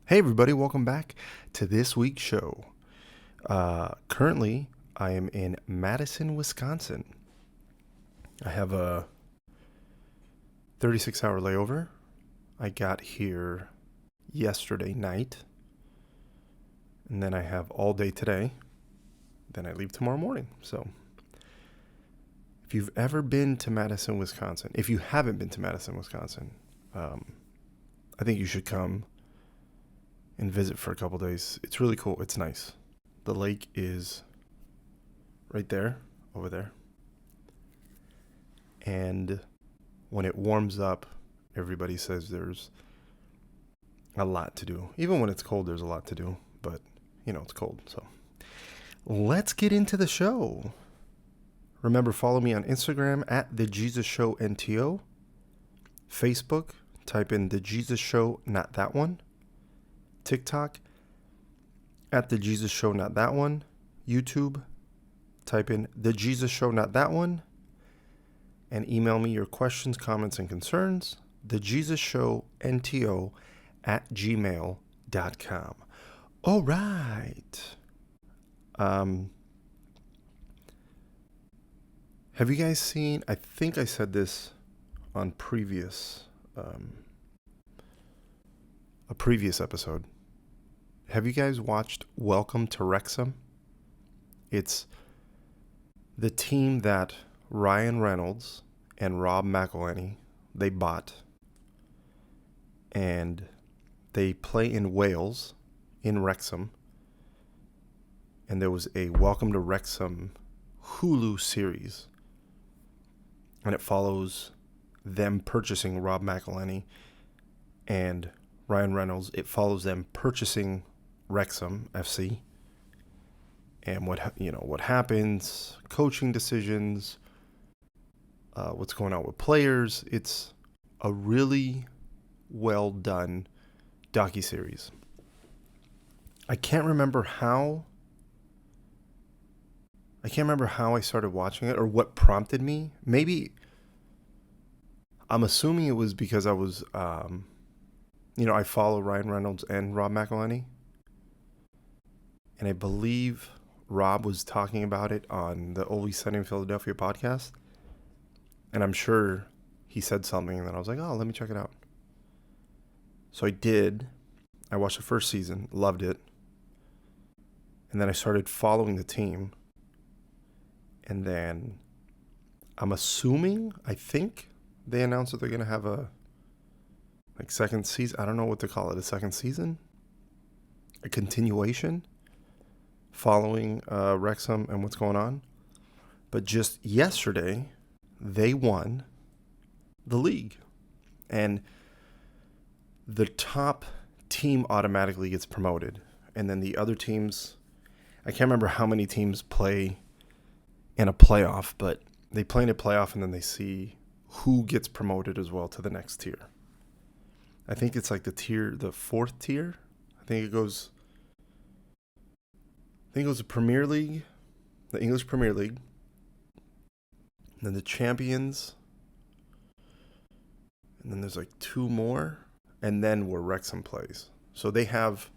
Hey everybody, welcome back to this week's show. Currently, I am in Madison, Wisconsin. I have a 36-hour layover. I got here yesterday night, and then I have all day today. Then I leave tomorrow morning. So, if you've ever been to Madison, Wisconsin, if you haven't been to Madison, Wisconsin, I think you should come and visit for a couple days. It's really cool. It's nice. The lake is right there, over there. And when it warms up, everybody says there's a lot to do. Even when it's cold, there's a lot to do. But, it's cold. So let's get into the show. Remember, follow me on Instagram at The Jesus Show NTO. Facebook, type in The Jesus Show, not that one. TikTok, at The Jesus Show, not that one. YouTube, type in The Jesus Show, not that one. And email me your questions, comments, and concerns. TheJesusShowNTO@gmail.com. All right. Have you guys seen, I think I said this on a previous episode. Have you guys watched Welcome to Wrexham? It's the team that Ryan Reynolds and Rob McElhenney, they bought. And they play in Wales, in Wrexham. And there was a Welcome to Wrexham Hulu series. And it follows them purchasing Rob McElhenney and Ryan Reynolds. It follows them purchasing Wrexham FC and what happens, coaching decisions, what's going on with players. It's a really well done docuseries. I can't remember how I started watching it or what prompted me. Maybe I'm assuming it was because I was I follow Ryan Reynolds and Rob McElhenney. And I believe Rob was talking about it on the Always Sunny in Philadelphia podcast. And I'm sure he said something, and then I was like, oh, let me check it out. So I did. I watched the first season, loved it. And then I started following the team. And then I think they announced that they're going to have a second season. I don't know what to call it. A second season? A continuation? Following Wrexham and what's going on. But just yesterday, they won the league. And the top team automatically gets promoted. And then the other teams, I can't remember how many teams play in a playoff, but they play in a playoff and then they see who gets promoted as well to the next tier. I think it's like the fourth tier. I think it goes the Premier League, the English Premier League, and then the Champions, and then there's like two more, and then where Wrexham plays. So they have,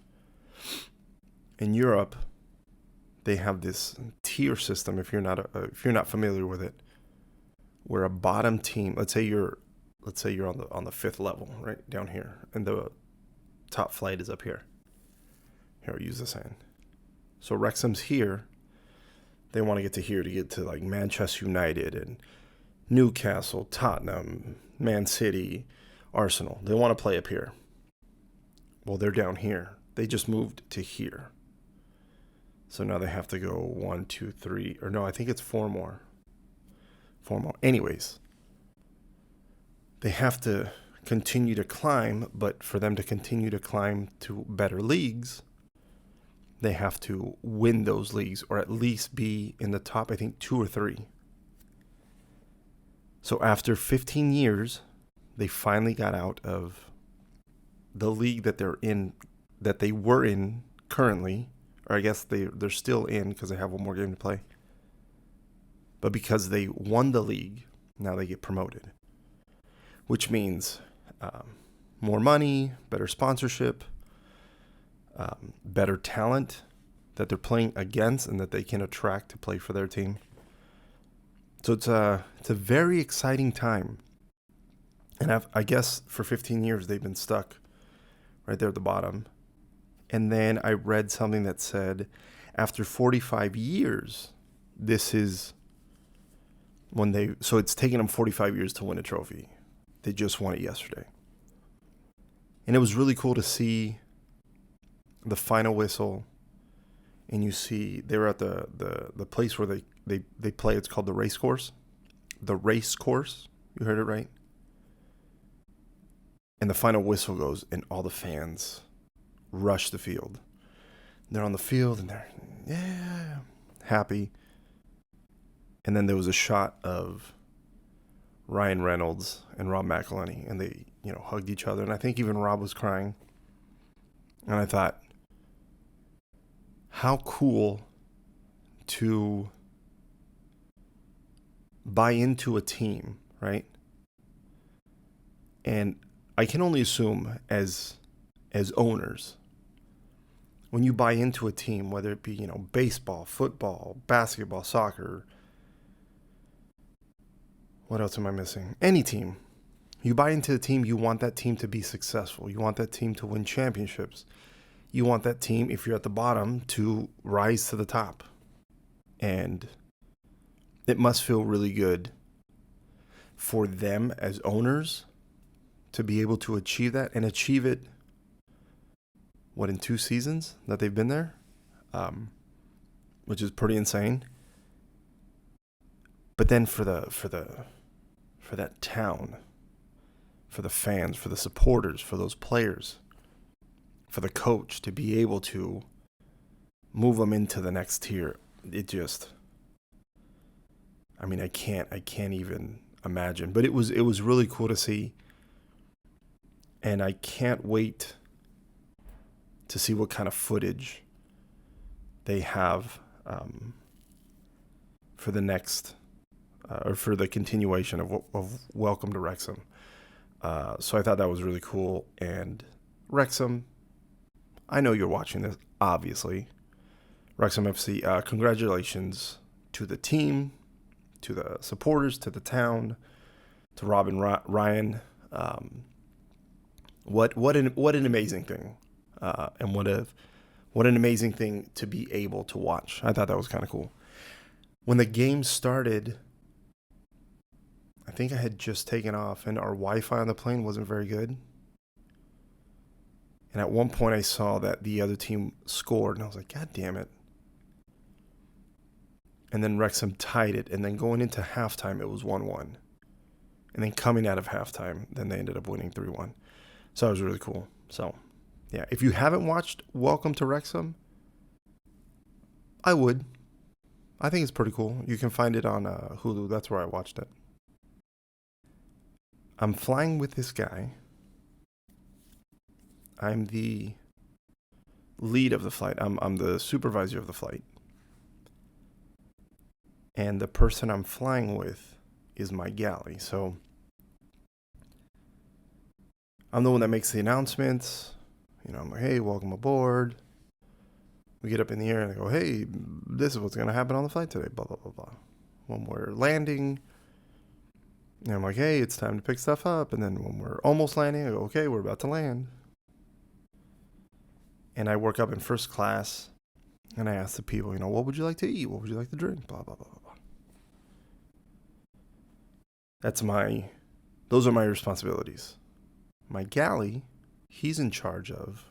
in Europe, they have this tier system. If you're not familiar with it, where a bottom team, let's say you're on the fifth level, right down here, and the top flight is up here. Here, I'll use this hand. So Wrexham's here. They want to get to here to get to like Manchester United and Newcastle, Tottenham, Man City, Arsenal. They want to play up here. Well, they're down here. They just moved to here. So now they have to go 1, 2, 3, or no, I think it's 4 more. 4 more. Anyways, they have to continue to climb, but for them to continue to climb to better leagues, they have to win those leagues or at least be in the top, I think, 2 or 3. So after 15 years, they finally got out of the league that they were in currently, or I guess they're still in because they have one more game to play. But because they won the league, now they get promoted, which means more money, better sponsorship, better talent that they're playing against and that they can attract to play for their team. So it's a very exciting time. And I guess for 15 years they've been stuck right there at the bottom. And then I read something that said after 45 years, this is when so it's taken them 45 years to win a trophy. They just won it yesterday. And it was really cool to see the final whistle. And you see they were at the place where they play. It's called the race course. The race course. You heard it right. And the final whistle goes and all the fans rush the field. They're on the field and they're happy. And then there was a shot of Ryan Reynolds and Rob McElhenney, and they, hugged each other. And I think even Rob was crying. And I thought, how cool to buy into a team, right? And I can only assume as owners, when you buy into a team, whether it be, baseball, football, basketball, soccer, what else am I missing? Any team. You buy into the team, you want that team to be successful. You want that team to win championships. You want that team, if you're at the bottom, to rise to the top. And it must feel really good for them as owners to be able to achieve that and achieve it, in 2 seasons that they've been there, which is pretty insane. But then for that town, for the fans, for the supporters, for those players, for the coach to be able to move them into the next tier, it just, I can't even imagine. But it was really cool to see, and I can't wait to see what kind of footage they have for the next or for the continuation of Welcome to Wrexham. So I thought that was really cool. And Wrexham, I know you're watching this, obviously. Wrexham FC, congratulations to the team, to the supporters, to the town, to Rob and Ryan. What an amazing thing, and what an amazing thing to be able to watch. I thought that was kind of cool. When the game started, I think I had just taken off, and our Wi-Fi on the plane wasn't very good. And at one point, I saw that the other team scored, and I was like, God damn it. And then Wrexham tied it, and then going into halftime, it was 1-1. And then coming out of halftime, then they ended up winning 3-1. So that was really cool. So, yeah, if you haven't watched Welcome to Wrexham, I would. I think it's pretty cool. You can find it on Hulu. That's where I watched it. I'm flying with this guy. I'm the lead of the flight. I'm the supervisor of the flight. And the person I'm flying with is my galley. So I'm the one that makes the announcements. I'm like, hey, welcome aboard. We get up in the air and I go, hey, this is what's going to happen on the flight today, blah, blah, blah, blah. When we're landing, and I'm like, hey, it's time to pick stuff up. And then when we're almost landing, I go, okay, we're about to land. And I work up in first class, and I ask the people, what would you like to eat? What would you like to drink? Blah, blah, blah, blah, blah. Those are my responsibilities. My galley, he's in charge of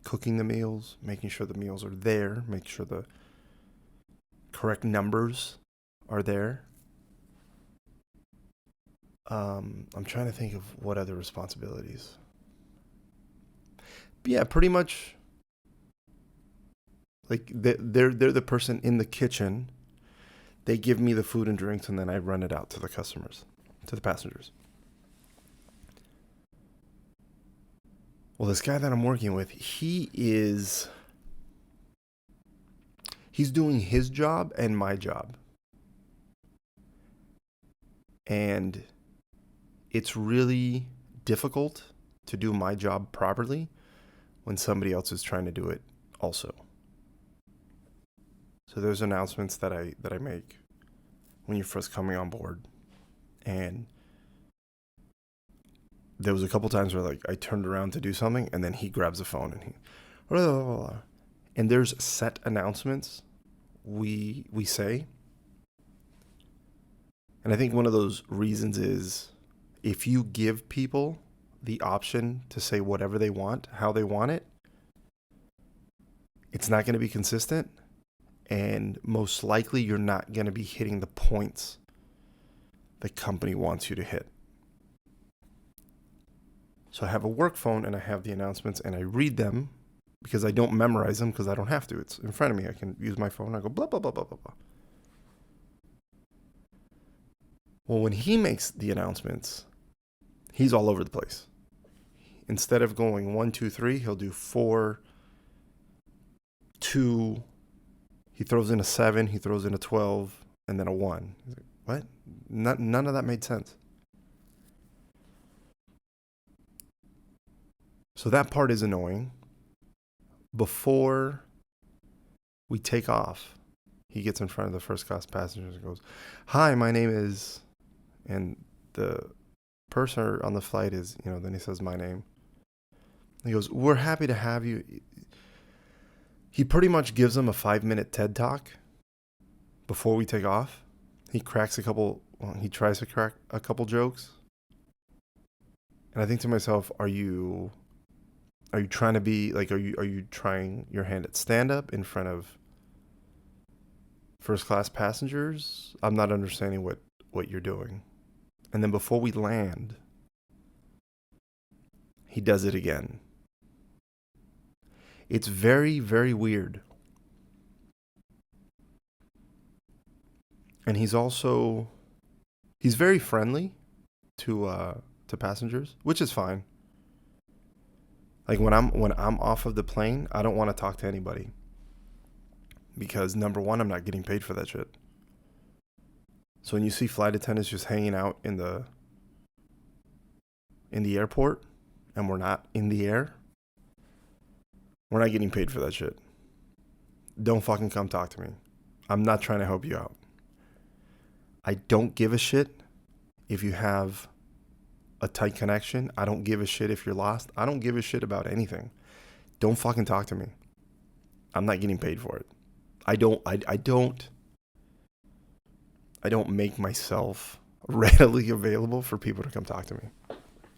cooking the meals, making sure the meals are there, making sure the correct numbers are there. I'm trying to think of what other responsibilities. But yeah, pretty much. Like they're the person in the kitchen. They give me the food and drinks, and then I run it out to the customers, to the passengers. Well, this guy that I'm working with, he's doing his job and my job. And it's really difficult to do my job properly when somebody else is trying to do it also. So there's announcements that I make when you're first coming on board. And there was a couple times where like I turned around to do something and then he grabs the phone and blah, blah, blah, blah. And there's set announcements we say. And I think one of those reasons is if you give people the option to say whatever they want, how they want it, it's not going to be consistent. And most likely you're not going to be hitting the points the company wants you to hit. So I have a work phone and I have the announcements and I read them because I don't memorize them because I don't have to. It's in front of me. I can use my phone. I go blah, blah, blah, blah, blah, blah. Well, when he makes the announcements, he's all over the place. Instead of going 1, 2, 3, he'll do 4, 2. He throws in a 7, he throws in a 12, and then a 1. He's like, what? None of that made sense. So that part is annoying. Before we take off, he gets in front of the first class passengers and goes, hi, my name is, and the person on the flight is, then he says my name. He goes, we're happy to have you. He pretty much gives them a 5-minute TED talk before we take off. He tries to crack a couple jokes. And I think to myself, are you trying to be like, are you trying your hand at stand up in front of first class passengers? I'm not understanding what you're doing. And then before we land, he does it again. It's very, very weird. And he's very friendly to passengers, which is fine. Like when I'm off of the plane, I don't want to talk to anybody. Because number one, I'm not getting paid for that shit. So when you see flight attendants just hanging out in the airport and we're not in the air, we're not getting paid for that shit. Don't fucking come talk to me. I'm not trying to help you out. I don't give a shit if you have a tight connection. I don't give a shit if you're lost. I don't give a shit about anything. Don't fucking talk to me. I'm not getting paid for it. I don't make myself readily available for people to come talk to me.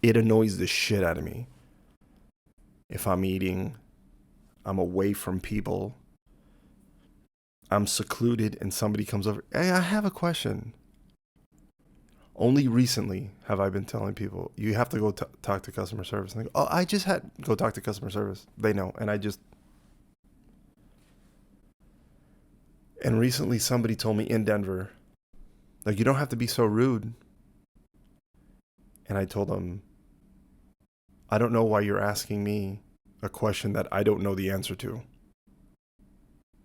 It annoys the shit out of me. If I'm eating, I'm away from people, I'm secluded, and somebody comes over. Hey, I have a question. Only recently have I been telling people, you have to go talk to customer service. And they go, oh, I just had go talk to customer service. They know. And recently somebody told me in Denver, like, you don't have to be so rude. And I told them, I don't know why you're asking me a question that I don't know the answer to.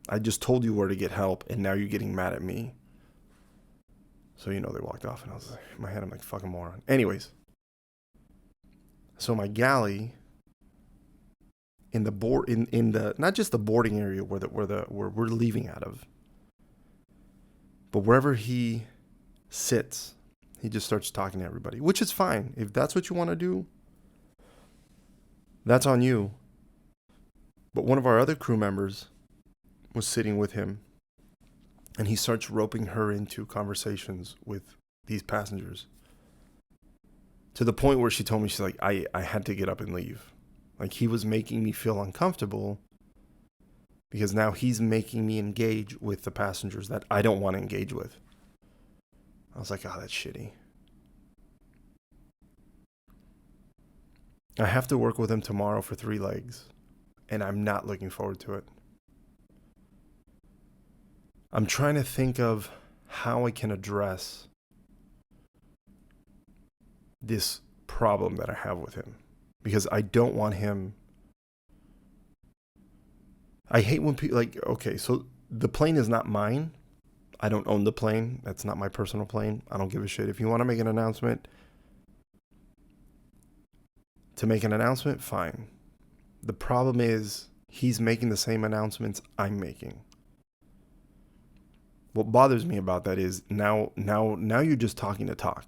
I just told you where to get help, and now you're getting mad at me. So, they walked off, and I was like, in my head, I'm like, fucking moron. Anyways, so my galley in the not just the boarding area where we're leaving out of, but wherever he sits, he just starts talking to everybody, which is fine. If that's what you want to do, that's on you. But one of our other crew members was sitting with him, and he starts roping her into conversations with these passengers to the point where she told me, she's like, I had to get up and leave. Like, he was making me feel uncomfortable because now he's making me engage with the passengers that I don't want to engage with. I was like, oh, that's shitty. I have to work with him tomorrow for 3 legs, and I'm not looking forward to it. I'm trying to think of how I can address this problem that I have with him, because I don't want him. I hate when people okay, so the plane is not mine. I don't own the plane. That's not my personal plane. I don't give a shit. If you want to make an announcement, fine. The problem is he's making the same announcements I'm making. What bothers me about that is now you're just talking to talk.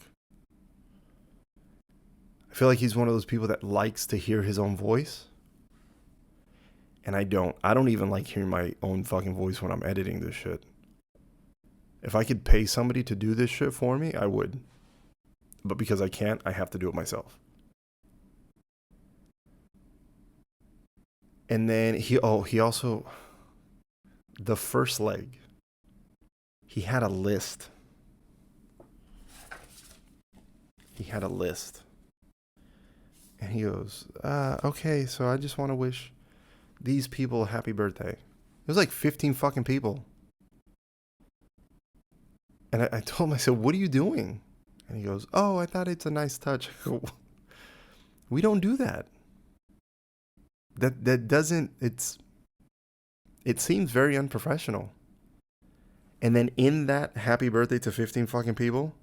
I feel like he's one of those people that likes to hear his own voice. And I don't even like hearing my own fucking voice when I'm editing this shit. If I could pay somebody to do this shit for me, I would. But because I can't, I have to do it myself. And then he also, the first leg, he had a list. And he goes, okay, so I just want to wish these people a happy birthday. It was like 15 fucking people. And I told him, I said, what are you doing? And he goes, oh, I thought it's a nice touch. I go, we don't do that. That doesn't, it seems very unprofessional. And then in that happy birthday to 15 fucking people,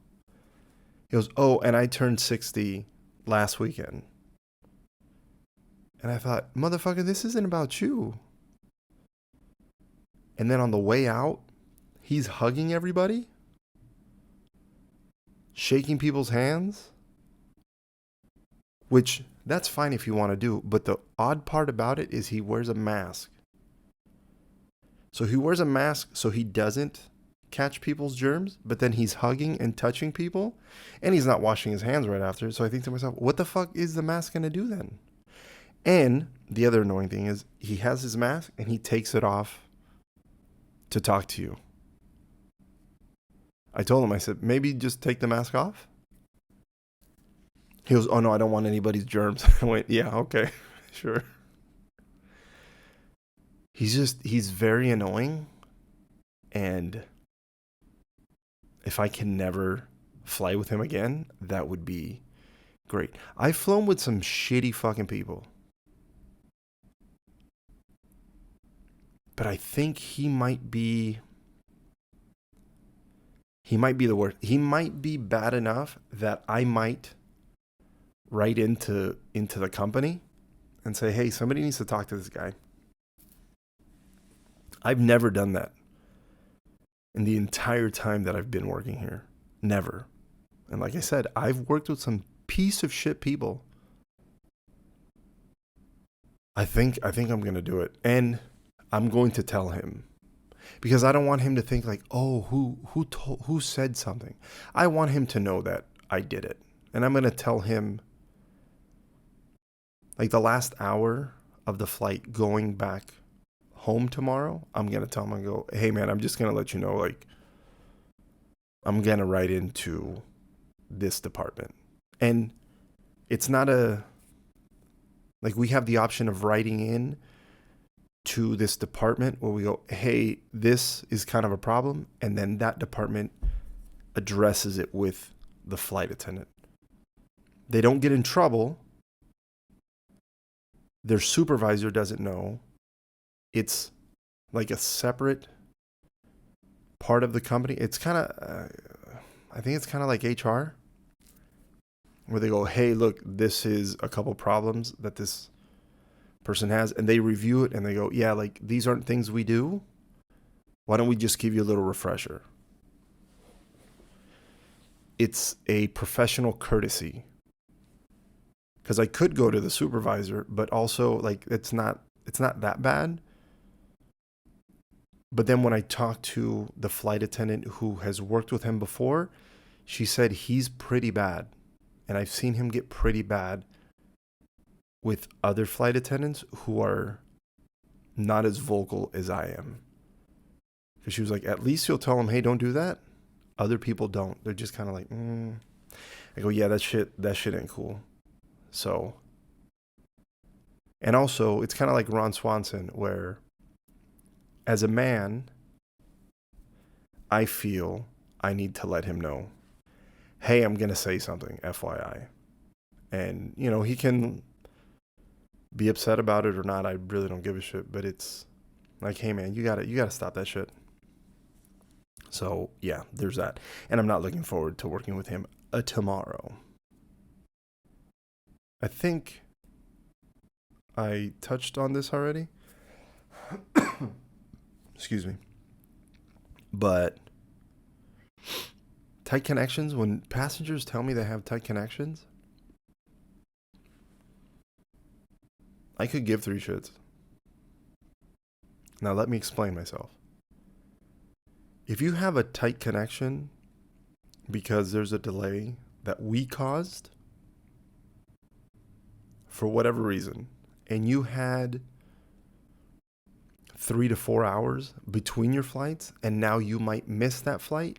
he goes, oh, and I turned 60 last weekend. And I thought, motherfucker, this isn't about you. And then on the way out, he's hugging everybody, shaking people's hands, which that's fine if you want to do. But the odd part about it is he wears a mask. So he wears a mask so he doesn't catch people's germs, but then he's hugging and touching people, and he's not washing his hands right after. So I think to myself, what the fuck is the mask going to do then? And the other annoying thing is he has his mask and he takes it off to talk to you. I told him, I said, maybe just take the mask off. He goes, oh no, I don't want anybody's germs. I went, yeah, okay, sure. He's very annoying. And if I can never fly with him again, that would be great. I've flown with some shitty fucking people. But I think he might be the worst. He might be bad enough that I might write into the company and say, hey, somebody needs to talk to this guy. I've never done that in the entire time that I've been working here. Never. And like I said, I've worked with some piece of shit people. I think I'm going to do it. And I'm going to tell him, because I don't want him to think like, oh, who said something. I want him to know that I did it. And I'm going to tell him, like, the last hour of the flight going back home tomorrow, I'm going to tell him, I go, hey man, I'm just going to let you know, like, I'm going to write into this department. And it's not like, we have the option of writing in to this department where we go, hey, this is kind of a problem. And then that department addresses it with the flight attendant. They don't get in trouble. Their supervisor doesn't know. It's like a separate part of the company. It's kind of, I think it's kind of like HR, where they go, hey, look, this is a couple problems that this person has, and they review it and they go, yeah, like, these aren't things we do. Why don't we just give you a little refresher? It's a professional courtesy. Because I could go to the supervisor, but also, like, it's not that bad. But then when I talked to the flight attendant who has worked with him before, she said he's pretty bad. And I've seen him get pretty bad with other flight attendants who are not as vocal as I am. Because she was like, at least you'll tell them, hey, don't do that. Other people don't. They're just kind of like, I go, yeah, that shit ain't cool. So, and also, it's kind of like Ron Swanson, where as a man, I feel I need to let him know, hey, I'm going to say something, FYI. And, you know, he can be upset about it or not. I really don't give a shit. But it's like, hey, man, you gotta stop that shit. So, yeah, there's that. And I'm not looking forward to working with him tomorrow. I think I touched on this already. Excuse me. But tight connections, when passengers tell me they have tight connections, I could give three shits. Now let me explain myself. If you have a tight connection because there's a delay that we caused for whatever reason, and you had 3 to 4 hours between your flights, and now you might miss that flight,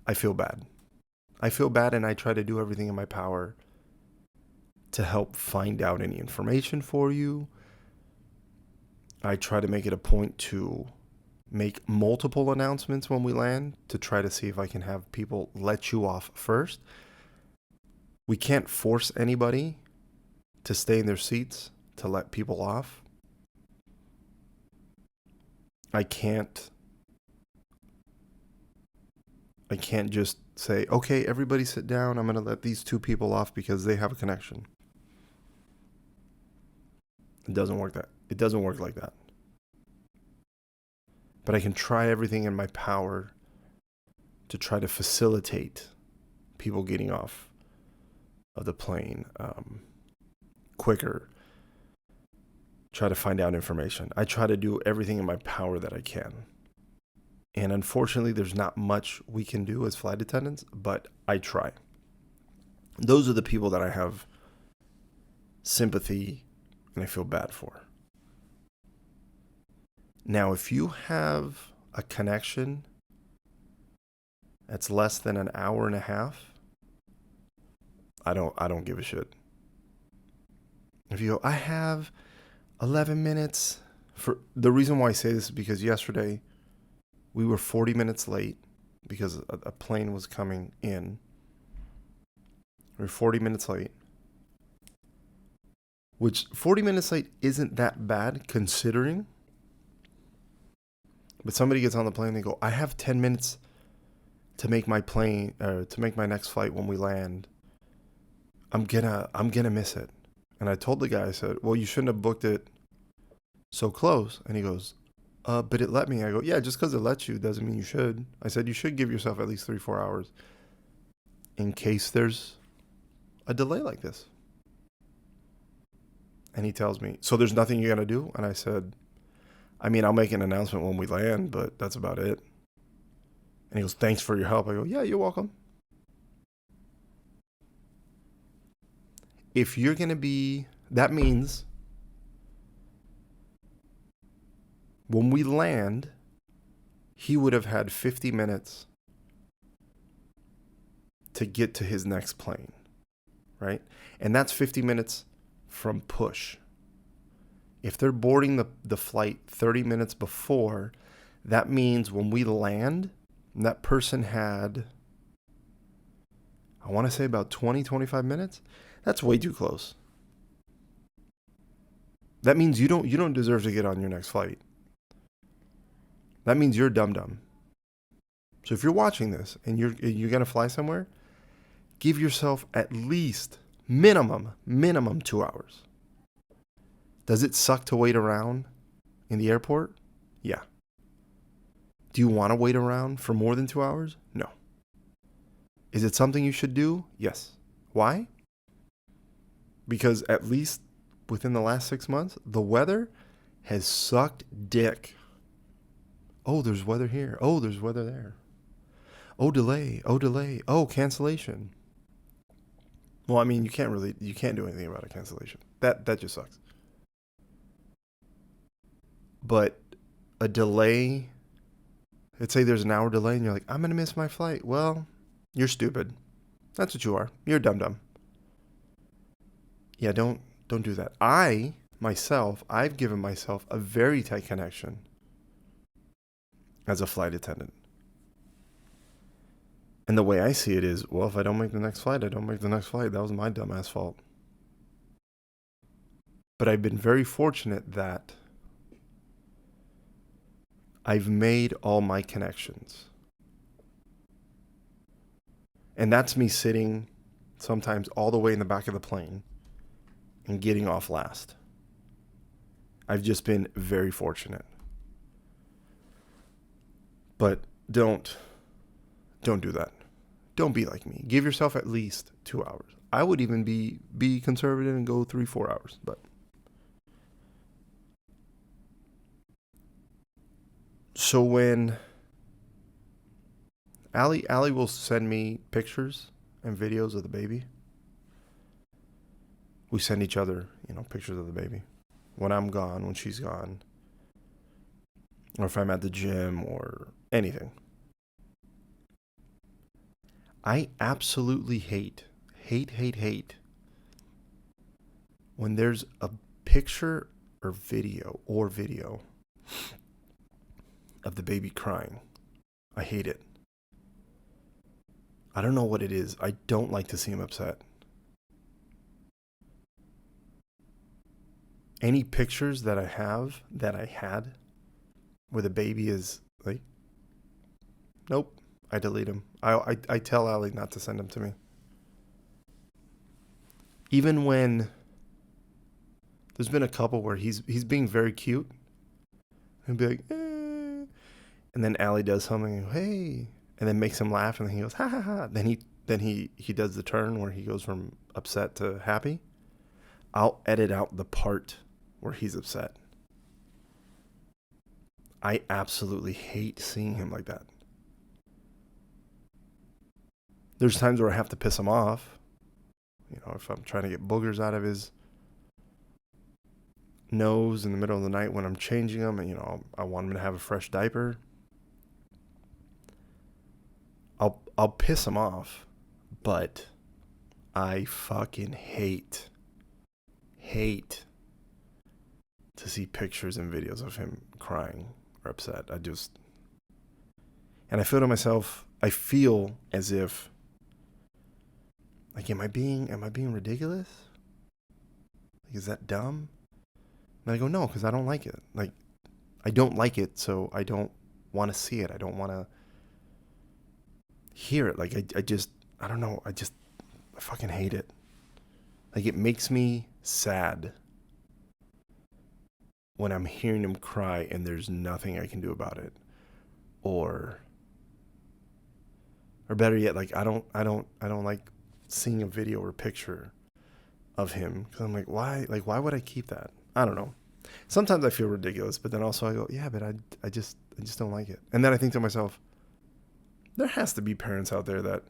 I feel bad. I feel bad, and I try to do everything in my power to help find out any information for you. I try to make it a point to make multiple announcements when we land to try to see if I can have people let you off first. We can't force anybody to stay in their seats to let people off. I can't just say, okay, everybody sit down. I'm going to let these two people off because they have a connection. It doesn't work like that. But I can try everything in my power to try to facilitate people getting off of the plane quicker. Try to find out information. I try to do everything in my power that I can. And unfortunately, there's not much we can do as flight attendants, but I try. Those are the people that I have sympathy and I feel bad for. Now, if you have a connection that's less than an hour and a half, I don't give a shit. If you go, I have 11 minutes. For the reason why I say this is because yesterday we were 40 minutes late because a plane was coming in. We were 40 minutes late. Which 40 minutes late isn't that bad considering. But somebody gets on the plane and they go, I have 10 minutes to make my next flight when we land. I'm gonna miss it. And I told the guy, I said, well, you shouldn't have booked it so close. And he goes, but it let me. I go, yeah, just because it lets you doesn't mean you should. I said, you should give yourself at least 3-4 hours in case there's a delay like this. And he tells me, so there's nothing you're going to do? And I said, I mean, I'll make an announcement when we land, but that's about it. And he goes, thanks for your help. I go, yeah, you're welcome. If you're going to be, that means when we land, he would have had 50 minutes to get to his next plane, right? And that's 50 minutes from push. If they're boarding the flight 30 minutes before, that means when we land, that person had, I want to say about 20-25 minutes. That's way too close. That means you don't deserve to get on your next flight. That means you're dumb. So if you're watching this and you're going to fly somewhere, give yourself at least minimum 2 hours. Does it suck to wait around in the airport? Yeah. Do you want to wait around for more than 2 hours? No. Is it something you should do? Yes. Why? Because at least within the last 6 months, the weather has sucked dick. Oh, there's weather here. Oh, there's weather there. Oh, delay. Oh, cancellation. Well, I mean, you can't do anything about a cancellation. That just sucks. But a delay, let's say there's an hour delay and you're like, I'm going to miss my flight. Well, you're stupid. That's what you are. You're dumb. Yeah, don't do that. I've given myself a very tight connection as a flight attendant. And the way I see it is, well, if I don't make the next flight, I don't make the next flight. That was my dumbass fault. But I've been very fortunate that I've made all my connections. And that's me sitting sometimes all the way in the back of the plane and getting off last. I've just been very fortunate. But don't do that. Don't be like me. Give yourself at least 2 hours. I would even be conservative and go 3-4 hours. But so when Allie will send me pictures and videos of the baby. We send each other, pictures of the baby. When I'm gone, when she's gone, or if I'm at the gym or anything. I absolutely hate when there's a picture or video of the baby crying. I hate it. I don't know what it is. I don't like to see him upset. Any pictures that I had where the baby is like, nope, I delete them. I tell Allie not to send them to me. Even when there's been a couple where he's being very cute and be like, and then Allie does something and go, hey, and then makes him laugh, and then he goes, ha ha ha. Then he does the turn where he goes from upset to happy. I'll edit out the part where he's upset. I absolutely hate seeing him like that. There's times where I have to piss him off. If I'm trying to get boogers out of his nose in the middle of the night when I'm changing him, and I want him to have a fresh diaper. I'll piss him off, but I fucking hate to see pictures and videos of him crying or upset. And I feel to myself, I feel as if, like, am I being ridiculous? Like, is that dumb? And I go, no, because I don't like it. Like, I don't like it, so I don't want to see it. I don't want to hear it. Like, I don't know. I fucking hate it. Like, it makes me sad when I'm hearing him cry and there's nothing I can do about it. Or better yet, like, I don't like seeing a video or picture of him, because I'm like, why would I keep that? I don't know. Sometimes I feel ridiculous, but then also I go, yeah, but I just don't like it. And then I think to myself, there has to be parents out there that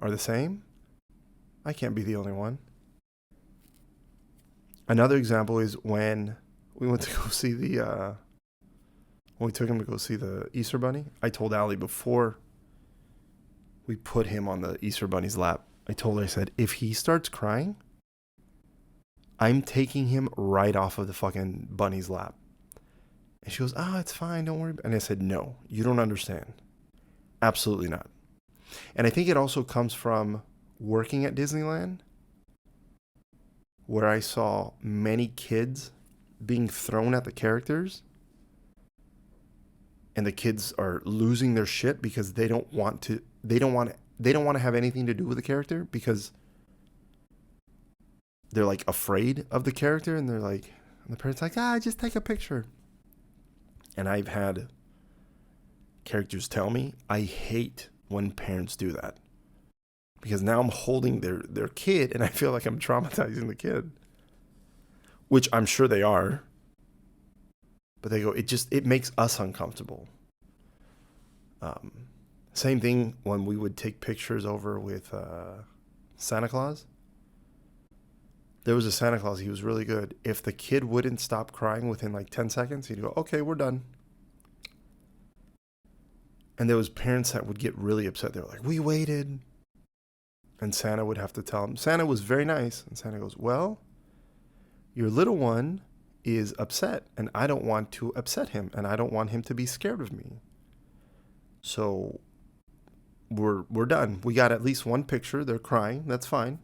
are the same. I can't be the only one. Another example is when we went to go see when we took him to go see the Easter Bunny. I told Allie before we put him on the Easter Bunny's lap, I told her, I said, if he starts crying, I'm taking him right off of the fucking bunny's lap. And she goes, it's fine, don't worry. And I said, no, you don't understand. Absolutely not. And I think it also comes from working at Disneyland, where I saw many kids being thrown at the characters, and the kids are losing their shit because they don't want to have anything to do with the character, because they're like afraid of the character, and they're like, and the parents are like, just take a picture. And I've had characters tell me, I hate when parents do that, because now I'm holding their kid, and I feel like I'm traumatizing the kid, which I'm sure they are. But they go, it makes us uncomfortable. Same thing when we would take pictures over with Santa Claus. There was a Santa Claus, he was really good. If the kid wouldn't stop crying within like 10 seconds, he'd go, okay, we're done. And there was parents that would get really upset. They were like, we waited. And Santa would have to tell them. Santa was very nice. And Santa goes, well, your little one is upset, and I don't want to upset him, and I don't want him to be scared of me. So we're done. We got at least one picture. They're crying. That's fine.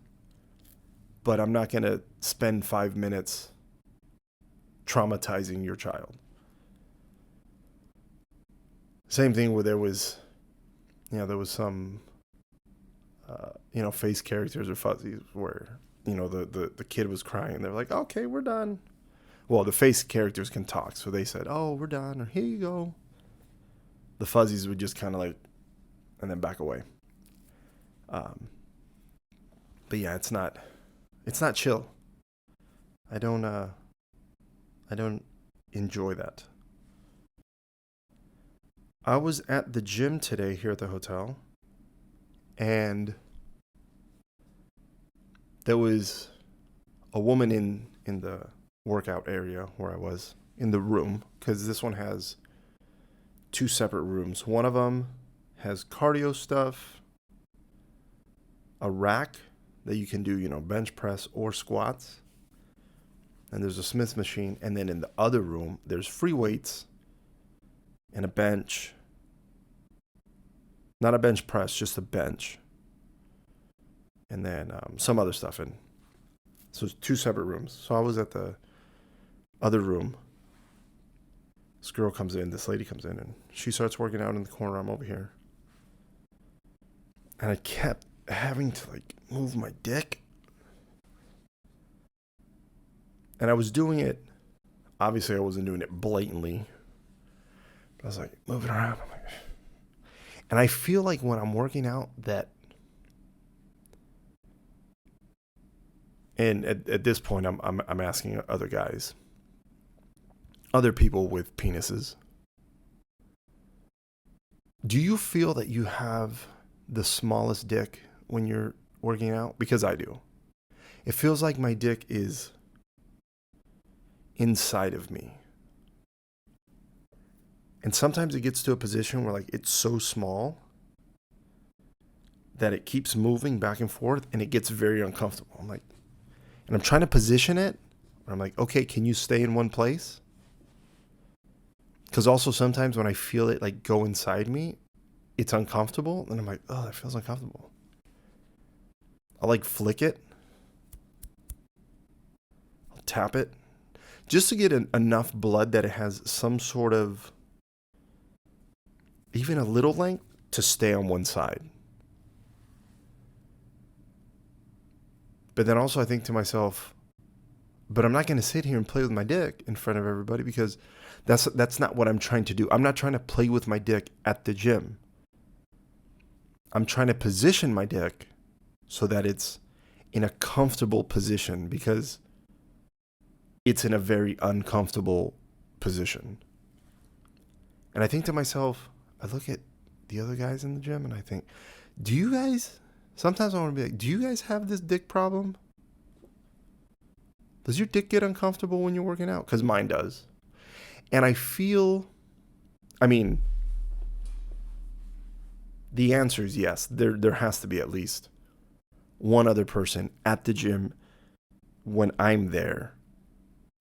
But I'm not going to spend 5 minutes traumatizing your child. Same thing where there was some, face characters or fuzzies where, the kid was crying, and they're like, okay, we're done. Well, the face characters can talk, so they said, "Oh, we're done," or "Here you go." The fuzzies would just kind of like, and then back away. Um, but yeah, it's not chill. I don't, I don't enjoy that. I was at the gym today here at the hotel, and there was a woman in the workout area where I was in the room, because this one has two separate rooms. One of them has cardio stuff, a rack that you can do, bench press or squats, and there's a Smith machine. And then in the other room, there's free weights and a bench. Not a bench press, just a bench. And then some other stuff in. So it's two separate rooms. So I was at the other room. This girl comes in, this lady comes in, and she starts working out in the corner. I'm over here. And I kept having to move my dick. And I was doing it. Obviously, I wasn't doing it blatantly. But I was like, moving around. And I feel like when I'm working out that, and at this point, I'm asking other guys, other people with penises, do you feel that you have the smallest dick when you're working out? Because I do. It feels like my dick is inside of me. And sometimes it gets to a position where it's so small that it keeps moving back and forth, and it gets very uncomfortable. And I'm trying to position it. I'm like, okay, can you stay in one place? Because also sometimes when I feel it go inside me, it's uncomfortable. And I'm like, oh, that feels uncomfortable. I'll flick it. I'll tap it. Just to get enough blood that it has some sort of, even a little length, to stay on one side. But then also I think to myself, but I'm not going to sit here and play with my dick in front of everybody, because that's not what I'm trying to do. I'm not trying to play with my dick at the gym. I'm trying to position my dick so that it's in a comfortable position, because it's in a very uncomfortable position. And I think to myself, I look at the other guys in the gym and I think, sometimes I want to be like, do you guys have this dick problem? Does your dick get uncomfortable when you're working out? Because mine does. And I feel, the answer is yes. There has to be at least one other person at the gym when I'm there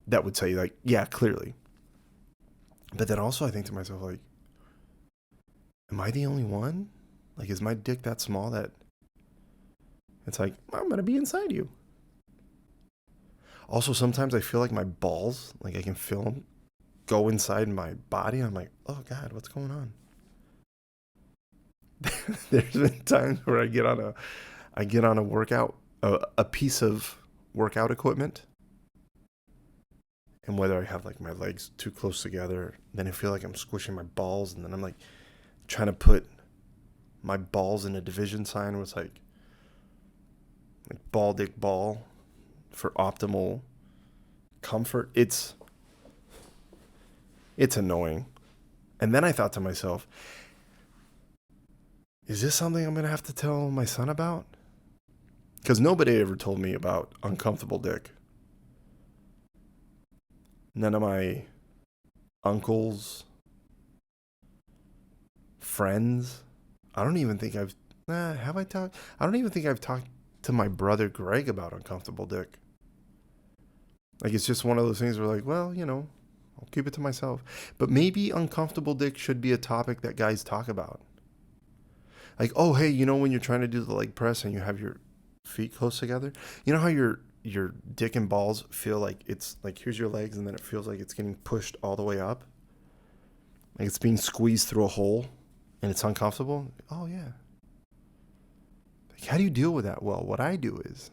that would say yeah, clearly. But then also I think to myself, am I the only one? Is my dick that small that it's I'm going to be inside you? Also, sometimes I feel like my balls, I can feel them go inside my body. And I'm like, oh God, what's going on? There's been times where I get on a workout, a piece of workout equipment. And whether I have my legs too close together, then I feel like I'm squishing my balls. And then I'm trying to put my balls in a division sign where it's ball, dick, ball for optimal comfort. It's annoying. And then I thought to myself, is this something I'm going to have to tell my son about? Because nobody ever told me about uncomfortable dick. None of my uncles, friends. I don't even think have I talked? I don't even think I've talked to my brother Greg about uncomfortable dick. It's just one of those things where well, I'll keep it to myself. But maybe uncomfortable dick should be a topic that guys talk about. Oh, hey, when you're trying to do the leg press and you have your feet close together, how your dick and balls feel it's here's your legs, and then it feels like it's getting pushed all the way up, it's being squeezed through a hole, and it's uncomfortable. Oh yeah. How do you deal with that? Well, what I do is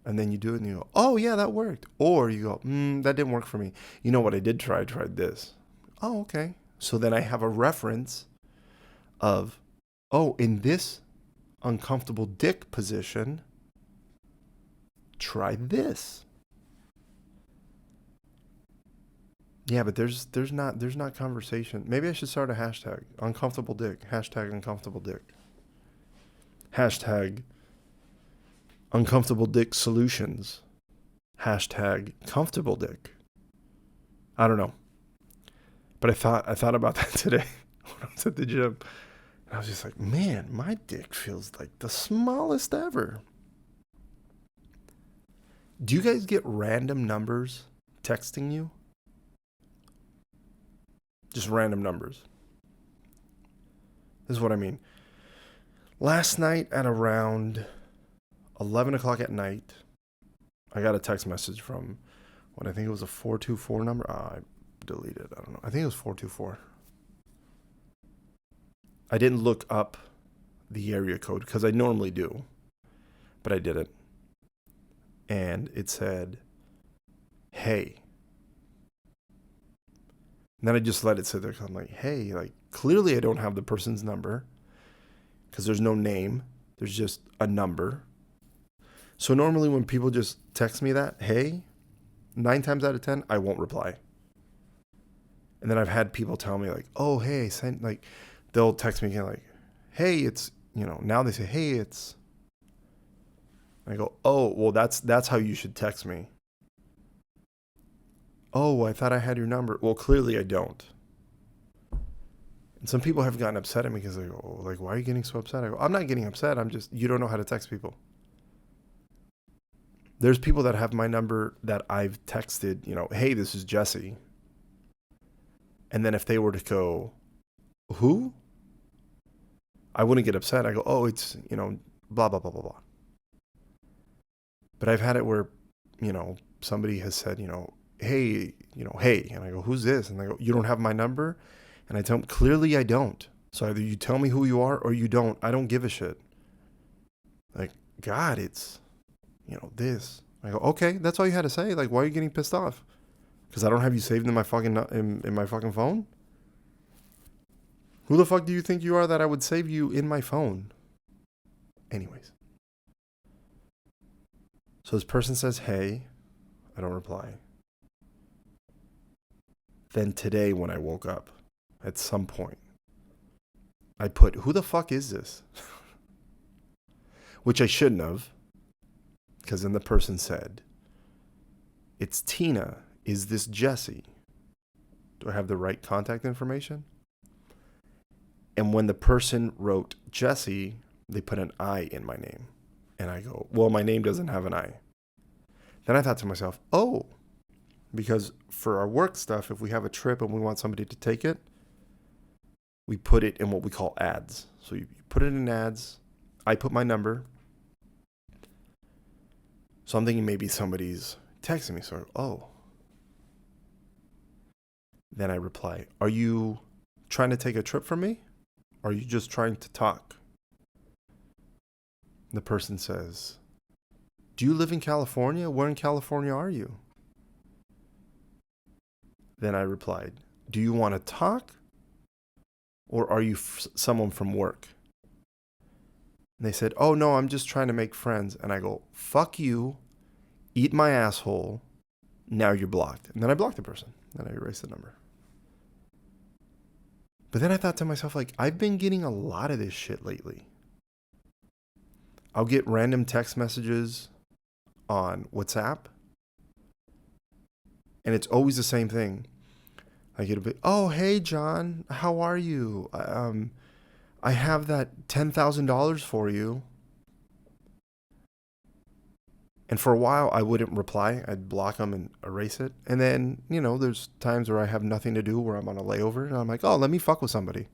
And then you do it and you go, oh, yeah, that worked. Or you go, that didn't work for me. You know what I did try? I tried this. Oh, okay. So then I have a reference of, oh, in this uncomfortable dick position, try this. Yeah, but there's not conversation. Maybe I should start a hashtag. Uncomfortable dick. Hashtag uncomfortable dick. Hashtag uncomfortable dick solutions. Hashtag comfortable dick. I don't know. But I thought about that today when I was at the gym. And I was just like, man, my dick feels like the smallest ever. Do you guys get random numbers texting you? Just random numbers. This is what I mean. Last night at around 11 o'clock at night, I got a text message from what I think it was a 424 number. I deleted it. I don't know. I think it was 424. I didn't look up the area code because I normally do, but I didn't. And it said, hey. And then I just let it sit there. I'm like, hey, like clearly I don't have the person's number because there's no name. There's just a number. So normally when people just text me that, hey, 9 times out of 10, I won't reply. And then I've had people tell me like, oh, hey, send, like, they'll text me again like, hey, it's, now they say, hey, it's. I go, oh, well, that's how you should text me. Oh, I thought I had your number. Well, clearly I don't. And some people have gotten upset at me because they go, oh, like, why are you getting so upset? I go, I'm not getting upset. I'm just, you don't know how to text people. There's people that have my number that I've texted, hey, this is Jesse. And then if they were to go, who? I wouldn't get upset. I go, oh, it's, blah, blah, blah, blah, blah. But I've had it where, somebody has said, hey, hey. And I go, who's this? And they go, you don't have my number? And I tell them, clearly I don't. So either you tell me who you are or you don't. I don't give a shit. Like, God, it's, this. I go, okay, that's all you had to say? Like, why are you getting pissed off? Because I don't have you saved in my fucking in my fucking phone? Who the fuck do you think you are that I would save you in my phone? Anyways. So this person says, hey. I don't reply. Then today when I woke up, at some point, I put, who the fuck is this? Which I shouldn't have. Because then the person said, it's Tina. Is this Jesse? Do I have the right contact information? And when the person wrote Jesse, they put an I in my name. And I go, well, my name doesn't have an I. Then I thought to myself, oh, because for our work stuff, if we have a trip and we want somebody to take it, we put it in what we call ads. So you put it in ads. I put my number. So I'm thinking maybe somebody's texting me. So I go, oh. Then I reply, are you trying to take a trip from me? Or are you just trying to talk? The person says, do you live in California? Where in California are you? Then I replied, do you want to talk? Or are you someone from work? And they said, oh, no, I'm just trying to make friends. And I go, fuck you, eat my asshole, now you're blocked. And then I blocked the person. Then I erased the number. But then I thought to myself, like, I've been getting a lot of this shit lately. I'll get random text messages on WhatsApp. And it's always the same thing. I get a bit, oh, hey, John, how are you? I have that $10,000 for you. And for a while, I wouldn't reply. I'd block them and erase it. And then, there's times where I have nothing to do, where I'm on a layover. And I'm like, oh, let me fuck with somebody.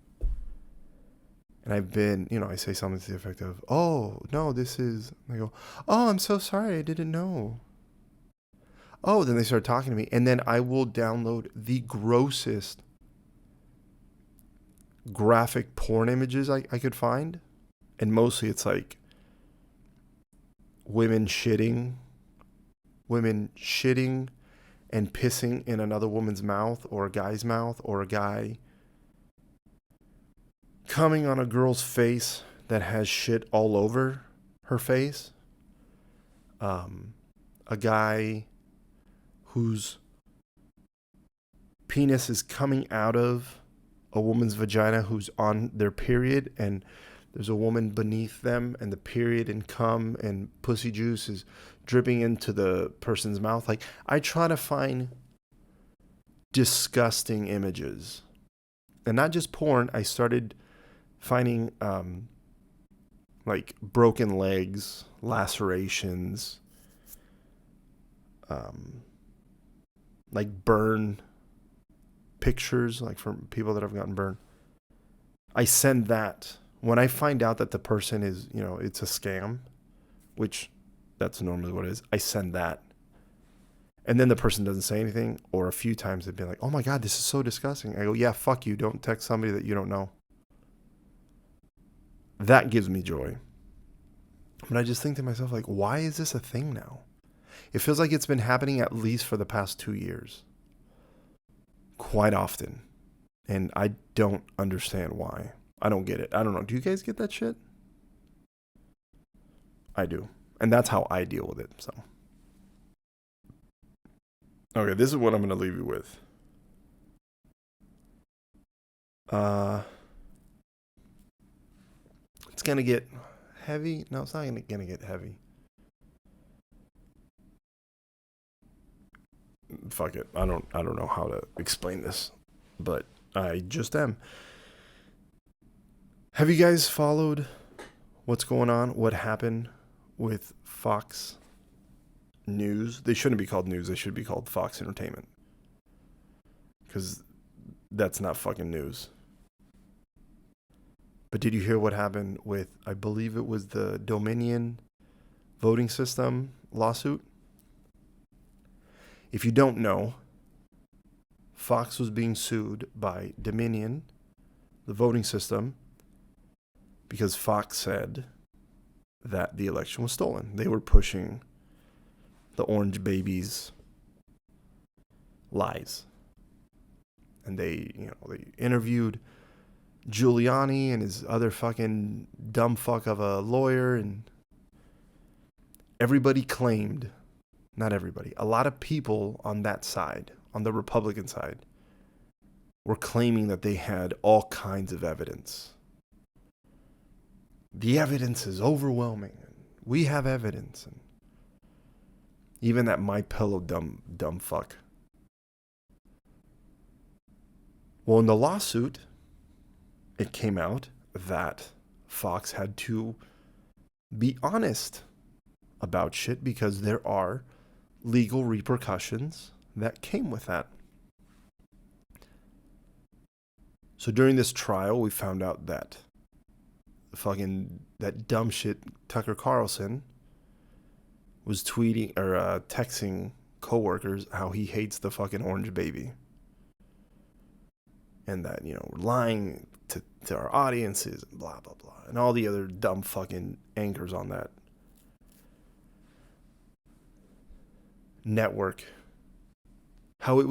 And I've been, I say something to the effect of, oh, no, this is, and I go, oh, I'm so sorry. I didn't know. Oh, then they start talking to me. And then I will download the grossest graphic porn images I could find. And mostly it's like women shitting women shitting and pissing in another woman's mouth, or a guy's mouth, or a guy coming on a girl's face that has shit all over her face. A guy whose penis is coming out of a woman's vagina who's on their period, and there's a woman beneath them, and the period and cum and pussy juice is dripping into the person's mouth. Like, I try to find disgusting images, and not just porn. I started finding like broken legs, lacerations, like burn pictures, like from people that have gotten burned. I send that when I find out that the person is, it's a scam, which that's normally what it is. I send that. And then the person doesn't say anything, or a few times they've been like, oh my God, this is so disgusting. I go, yeah, fuck you. Don't text somebody that you don't know. That gives me joy. But I just think to myself, like, why is this a thing now? It feels like it's been happening at least for the past 2 years. Quite often. And I don't understand why. I don't get it. I don't know. Do you guys get that shit? I do. And that's how I deal with it. So, okay, this is what I'm going to leave you with. It's going to get heavy. No, it's not going to get heavy. Fuck it. I don't know how to explain this, but I just am. Have you guys followed what's going on? What happened with Fox News? They shouldn't be called news. They should be called Fox Entertainment, because that's not fucking news. But did you hear what happened with, I believe it was the Dominion voting system lawsuit? If you don't know, Fox was being sued by Dominion, the voting system, because Fox said that the election was stolen. They were pushing the orange babies' lies. And they interviewed Giuliani and his other fucking dumb fuck of a lawyer, and everybody claimed, not everybody, a lot of people on that side, on the Republican side, were claiming that they had all kinds of evidence. The evidence is overwhelming. We have evidence. And even that MyPillow dumb fuck. Well, in the lawsuit, it came out that Fox had to be honest about shit, because there are legal repercussions that came with that. So during this trial, we found out that that dumb shit Tucker Carlson was tweeting or texting coworkers how he hates the fucking orange baby, and that, lying to our audiences, and blah blah blah, and all the other dumb fucking anchors on that network, how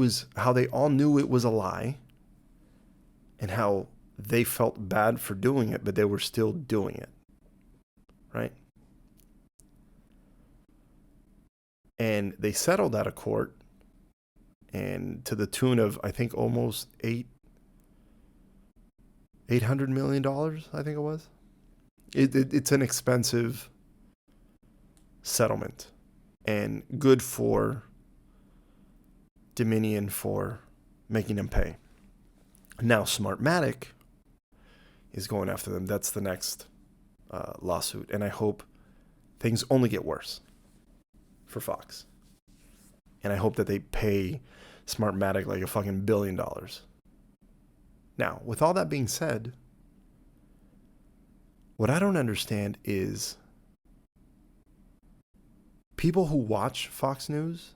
they all knew it was a lie, and how they felt bad for doing it, but they were still doing it, right? And they settled out of court, and to the tune of, I think, almost $800 million, I think it was. It's an expensive settlement, and good for Dominion for making them pay. Now Smartmatic is going after them. That's the next lawsuit, and I hope things only get worse for Fox. And I hope that they pay Smartmatic like a fucking $1 billion. Now, with all that being said, what I don't understand is people who watch Fox News,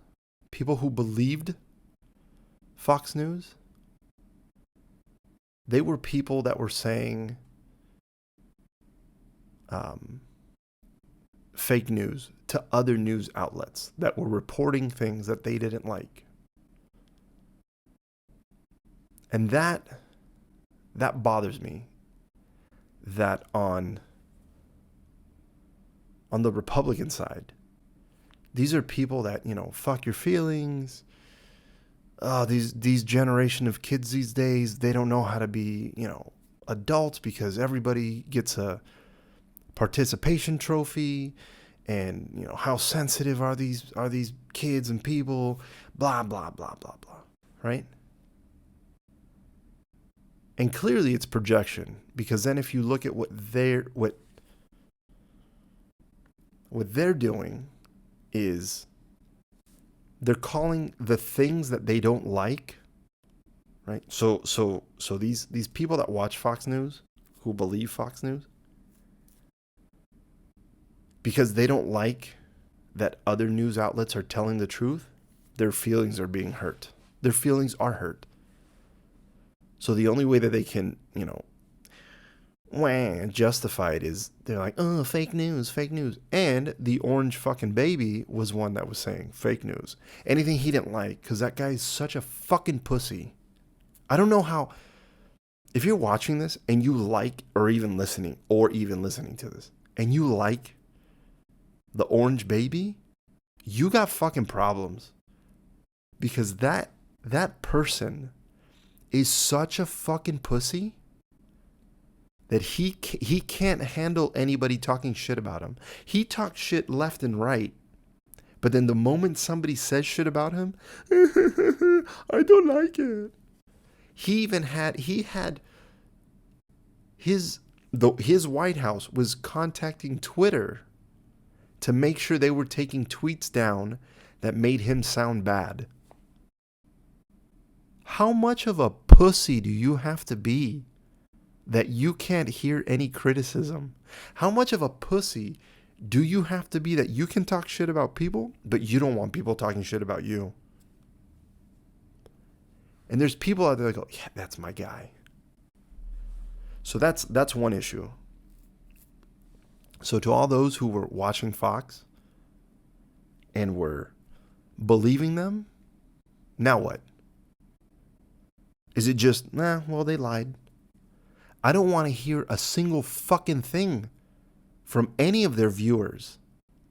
people who believed Fox News, they were people that were saying fake news to other news outlets that were reporting things that they didn't like. And that bothers me, that on the Republican side, these are people that, fuck your feelings. These generation of kids these days, they don't know how to be, adults because everybody gets a participation trophy, and how sensitive are these kids and people, blah blah blah blah blah, right? And clearly it's projection, because then if you look at what they're doing is they're calling the things that they don't like, right? So these people that watch Fox News, who believe Fox News, because they don't like that other news outlets are telling the truth, their feelings are being hurt. Their feelings are hurt. So the only way that they can, justify it is they're like, oh, fake news. And the orange fucking baby was one that was saying fake news. Anything he didn't like, because that guy is such a fucking pussy. I don't know how, if you're watching this and you like, or even listening to this, and you like the orange baby, you got fucking problems. Because that person is such a fucking pussy that he can't handle anybody talking shit about him. He talks shit left and right, but then the moment somebody says shit about him, I don't like it. He had his White House was contacting Twitter to make sure they were taking tweets down that made him sound bad. How much of a pussy do you have to be that you can't hear any criticism? How much of a pussy do you have to be that you can talk shit about people, but you don't want people talking shit about you? And there's people out there that go, yeah, that's my guy. So that's one issue. So to all those who were watching Fox and were believing them, now what? Is it just, well, they lied? I don't want to hear a single fucking thing from any of their viewers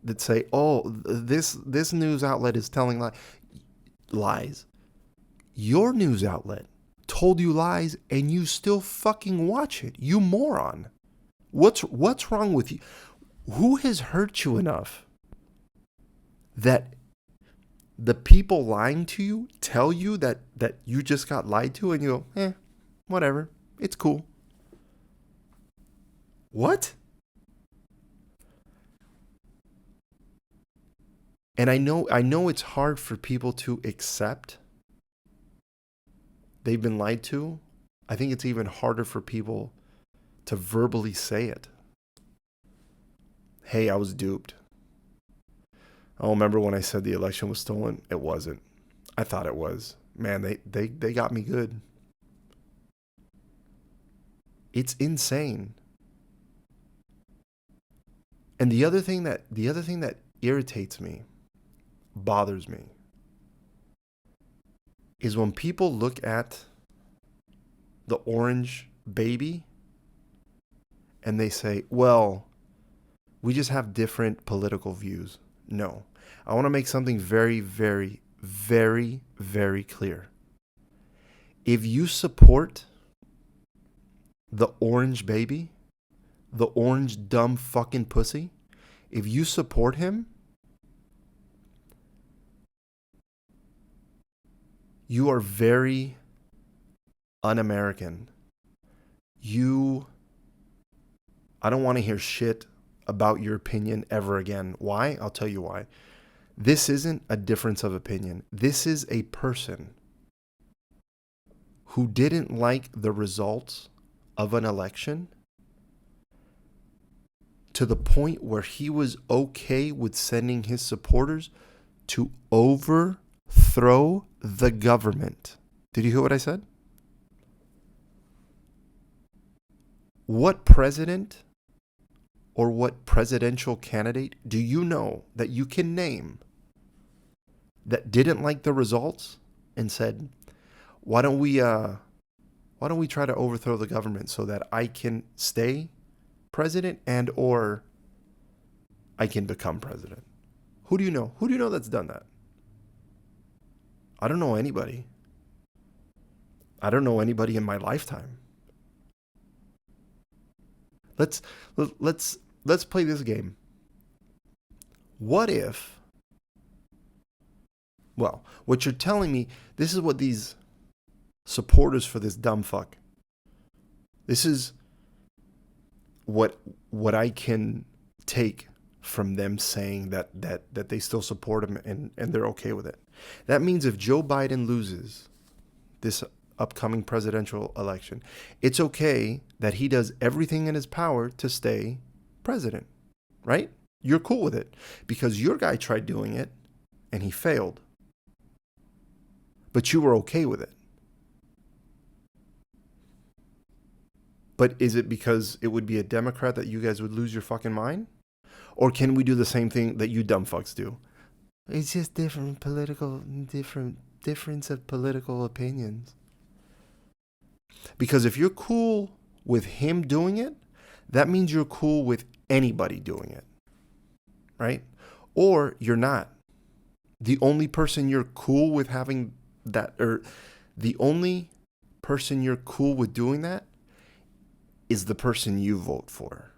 that say, oh, this news outlet is telling lies. Your news outlet told you lies and you still fucking watch it, you moron. What's wrong with you? Who has hurt you enough that the people lying to you tell you that you just got lied to, and you go, whatever, it's cool? What? And I know it's hard for people to accept they've been lied to. I think it's even harder for people to verbally say it. Hey, I was duped. I remember when I said the election was stolen. It wasn't. I thought it was. Man, they got me good. It's insane. And the other thing that irritates me, bothers me, is when people look at the orange baby and they say, well, we just have different political views. No. I want to make something very, very, very, very clear. If you support the orange baby, the orange dumb fucking pussy, if you support him, you are very un-American. I don't want to hear shit about your opinion ever again. Why? I'll tell you why. This isn't a difference of opinion. This is a person who didn't like the results of an election to the point where he was okay with sending his supporters to overthrow the government. Did you hear what I said? What president or what presidential candidate do you know that you can name that didn't like the results and said, why don't we try to overthrow the government so that I can stay president and or I can become president? Who do you know? Who do you know that's done that? I don't know anybody. I don't know anybody in my lifetime. Let's play this game. What if, well, what you're telling me, this is what these supporters for this dumb fuck, this is what I can take from them saying that they still support him and they're okay with it. That means if Joe Biden loses this upcoming presidential election, it's okay that he does everything in his power to stay president, right? You're cool with it because your guy tried doing it and he failed. But you were okay with it. But is it because it would be a Democrat that you guys would lose your fucking mind? Or can we do the same thing that you dumb fucks do? It's just difference of political opinions. Because if you're cool with him doing it, that means you're cool with anybody doing it. Right? Or you're not. The only person you're cool with having that, or the only person you're cool with doing that is the person you vote for.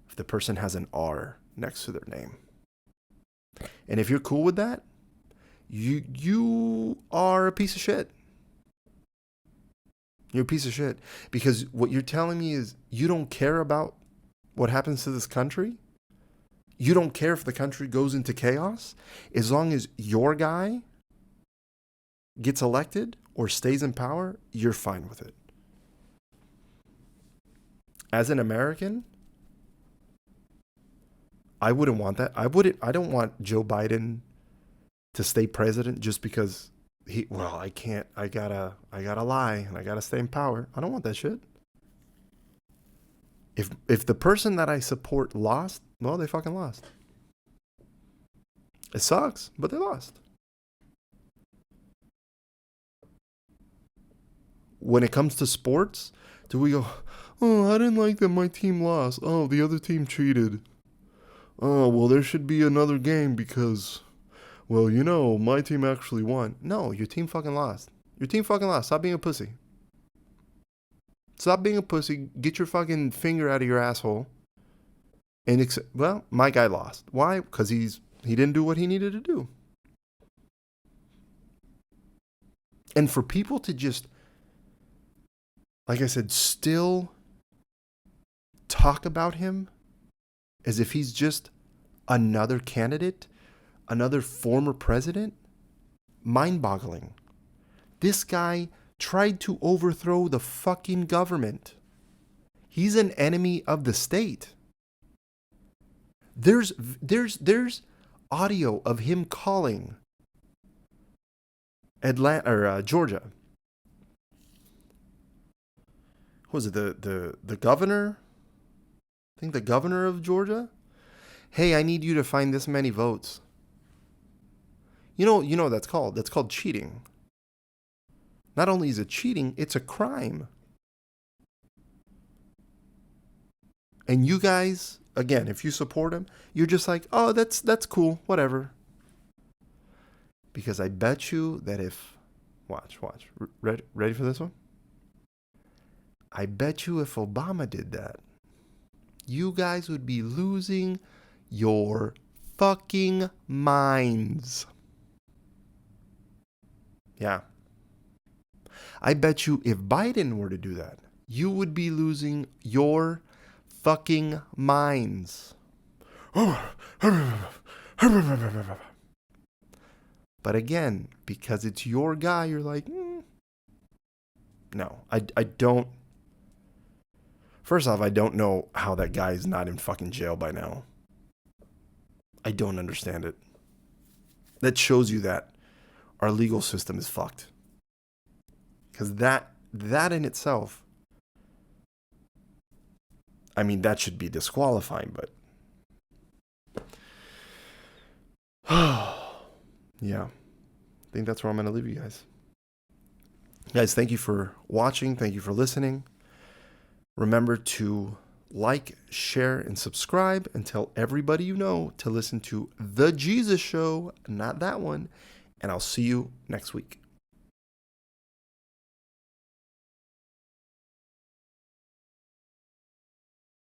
If the person has an R next to their name. And if you're cool with that, you are a piece of shit. You're a piece of shit. Because what you're telling me is you don't care about what happens to this country. You don't care if the country goes into chaos. As long as your guy gets elected or stays in power, you're fine with it. As an American, I wouldn't want that. I don't want Joe Biden to stay president just because I gotta lie and I gotta stay in power. I don't want that shit. If the person that I support lost, well, they fucking lost. It sucks, but they lost. When it comes to sports, do we go, oh, I didn't like that my team lost. Oh, the other team cheated. Oh, well, there should be another game because, well, my team actually won. No, your team fucking lost. Your team fucking lost. Stop being a pussy. Stop being a pussy. Get your fucking finger out of your asshole. And my guy lost. Why? Because he didn't do what he needed to do. And for people to just, like I said, still talk about him as if he's just another candidate, another former president, mind-boggling. This guy tried to overthrow the fucking government. He's an enemy of the state. There's audio of him calling Georgia. What was it, the governor? I think the governor of Georgia. Hey, I need you to find this many votes. You know what that's called? That's called cheating. Not only is it cheating, it's a crime. And you guys, again, if you support him, you're just like, oh, that's cool, whatever. Because I bet you that watch, ready for this one? I bet you if Obama did that, you guys would be losing your fucking minds. Yeah. I bet you if Biden were to do that, you would be losing your fucking minds. But again, because it's your guy, you're like, no, I don't. First off, I don't know how that guy is not in fucking jail by now. I don't understand it. That shows you that our legal system is fucked. Because that in itself, I mean, that should be disqualifying, but yeah, I think that's where I'm going to leave you guys. Guys, thank you for watching. Thank you for listening. Remember to like, share, and subscribe, and tell everybody you know to listen to The Jesus Show, not that one. And I'll see you next week.